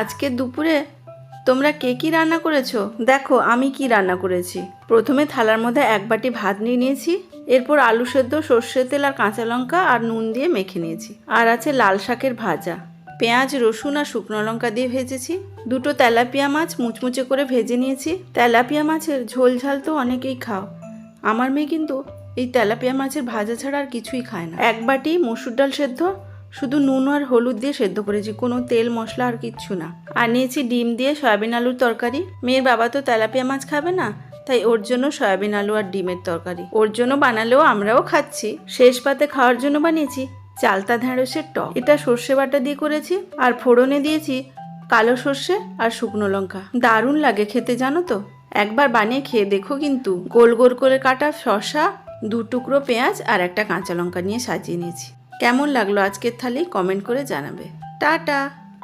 আজকে দুপুরে তোমরা কে কি রান্না করেছো? দেখো আমি কি রান্না করেছি। প্রথমে থালার মধ্যে এক বাটি ভাত নিয়ে নিয়েছি। এরপর আলু সেদ্ধ, সর্ষের তেল আর কাঁচা লঙ্কা আর নুন দিয়ে মেখে নিয়েছি। আর আছে লাল শাকের ভাজা, পেঁয়াজ, রসুন আর শুকনো লঙ্কা দিয়ে ভেজেছি। দুটো তেলাপিয়া মাছ মুচমুচে করে ভেজে নিয়েছি। তেলাপিয়া মাছের ঝোল ঝাল তো অনেকেই খাও, আমার মেয়ে কিন্তু এই তেলাপিয়া মাছের ভাজা ছাড়া আর কিছুই খায় না। এক বাটি মসুর ডাল সেদ্ধ, শুধু নুন আর হলুদ দিয়ে সেদ্ধ করেছি, কোনো তেল মশলা আর কিচ্ছু না। আর নিয়েছি ডিম দিয়ে সয়াবিন আলুর তরকারি। মেয়ের বাবা তো তেলাপিয়া মাছ খাবে না, তাই ওর জন্য সয়াবিন আলু আর ডিমের তরকারি। ওর জন্য বানালেও আমরাও খাচ্ছি। শেষ পাতে খাওয়ার জন্য বানিয়েছি চালতা ঢেঁড়সের টক। এটা সর্ষে বাটা দিয়ে করেছি, আর ফোড়নে দিয়েছি কালো সর্ষে আর শুকনো লঙ্কা। দারুণ লাগে খেতে, জানো তো। একবার বানিয়ে খেয়ে দেখো কিন্তু। গোল গোল করে কাটা শসা, 2 টুকরো পেঁয়াজ আর একটা কাঁচা লঙ্কা নিয়ে সাজিয়ে নিয়েছি। কেমন লাগলো আজকের থালি কমেন্ট করে জানাবে। টাটা।